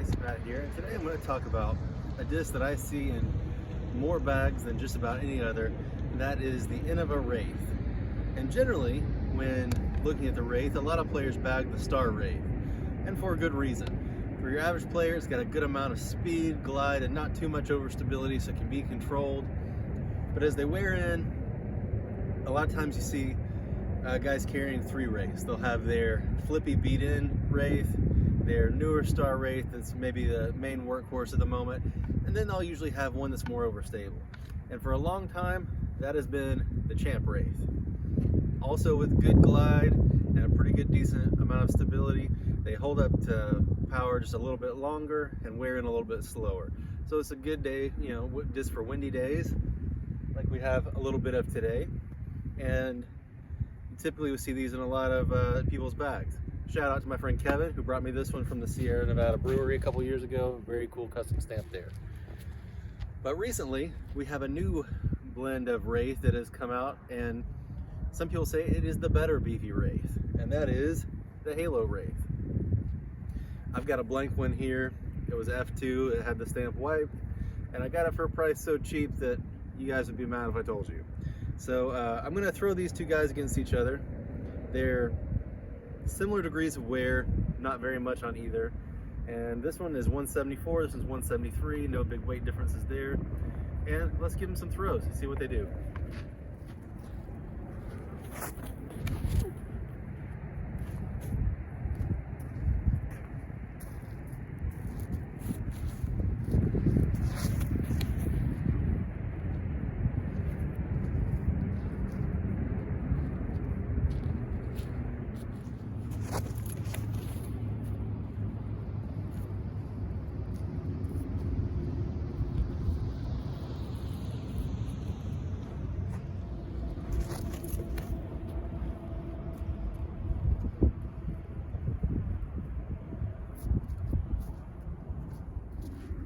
guys, Matt here, and today I'm going to talk about a disc that I see in more bags than just about any other, and that is the Halo Wraith. And generally, when looking at the Wraith, a lot of players bag the Star Wraith, and for a good reason. For your average player, it's got a good amount of speed, glide, and not too much overstability, so it can be controlled. But as they wear in, a lot of times you see guys carrying three Wraiths. They'll have their flippy beat-in Wraith, their newer Star Wraith that's maybe the main workhorse at the moment, and then they'll usually have one that's more overstable. And for a long time, that has been the Champ Wraith. Also with good glide and a pretty good decent amount of stability, they hold up to power just a little bit longer and wear in a little bit slower. So it's a good day, you know, just for windy days, like we have a little bit of today. And typically we see these in a lot of people's bags. Shout out to my friend Kevin, who brought me this one from the Sierra Nevada Brewery a couple years ago. Very cool custom stamp there. But recently, we have a new blend of Wraith that has come out, and some people say it is the better Beefy Wraith, and that is the Halo Wraith. I've got a blank one here. It was F2, it had the stamp wiped, and I got it for a price so cheap that you guys would be mad if I told you. So I'm gonna throw these two guys against each other. They're similar degrees of wear, not very much on either. And this one is 174, this one's 173, no big weight differences there. And let's give them some throws and see what they do.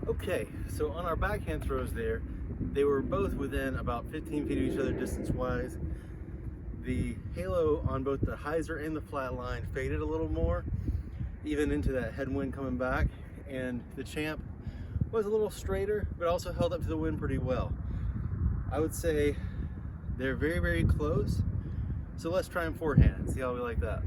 Okay, so on our backhand throws there, they were both within about 15 feet of each other distance-wise. The Halo on both the hyzer and the flat line faded a little more, even into that headwind coming back, and the Champ was a little straighter, but also held up to the wind pretty well. I would say they're very, very close, so let's try them forehand and see how we like that.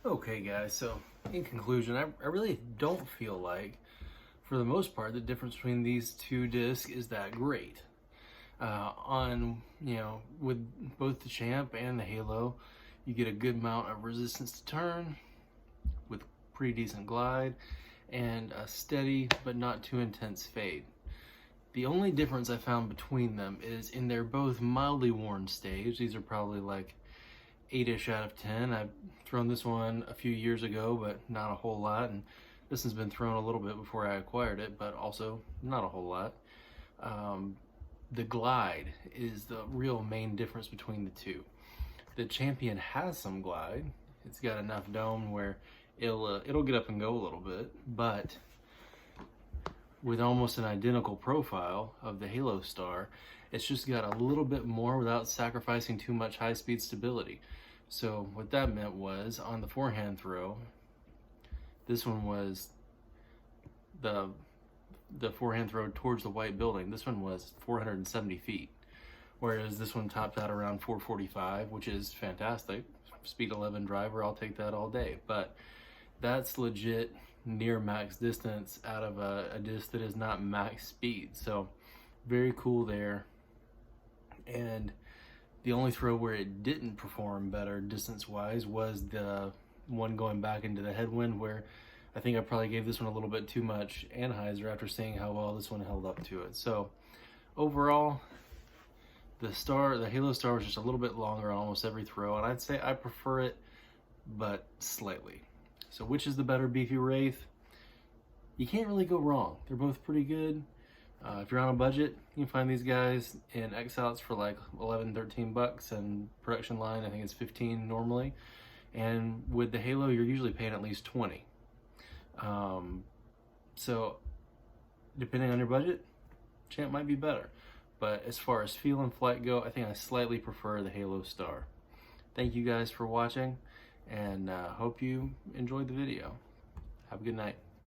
Okay guys, so in conclusion, I really don't feel like, for the most part, the difference between these two discs is that great. With both the Champ and the Halo, you get a good amount of resistance to turn, with pretty decent glide, and a steady but not too intense fade. The only difference I found between them is in their both mildly worn stage. These are probably like 8-ish out of 10. I've thrown this one a few years ago, but not a whole lot, and this has been thrown a little bit before I acquired it, but also not a whole lot. The glide is the real main difference between the two. The Champion has some glide. It's got enough dome where it'll get up and go a little bit, but with almost an identical profile of the Halo Star, it's just got a little bit more without sacrificing too much high-speed stability. So what that meant was, on the forehand throw, this one was the forehand throw towards the white building. This one was 470 feet, whereas this one topped out around 445, which is fantastic. Speed 11 driver, I'll take that all day. But that's legit near max distance out of a disc that is not max speed. So very cool there. And the only throw where it didn't perform better distance-wise was the one going back into the headwind, where I think I probably gave this one a little bit too much anhyzer after seeing how well this one held up to it. So overall, The Halo Star was just a little bit longer on almost every throw, and I'd say I prefer it, but slightly. So which is the better Beefy Wraith? You can't really go wrong. They're both pretty good. If you're on a budget, you can find these guys in X-Outs for like 11, 13 bucks, and production line, I think it's 15 normally. And with the Halo, you're usually paying at least 20. So depending on your budget, Champ might be better. But as far as feel and flight go, I think I slightly prefer the Halo Star. Thank you guys for watching, and hope you enjoyed the video. Have a good night.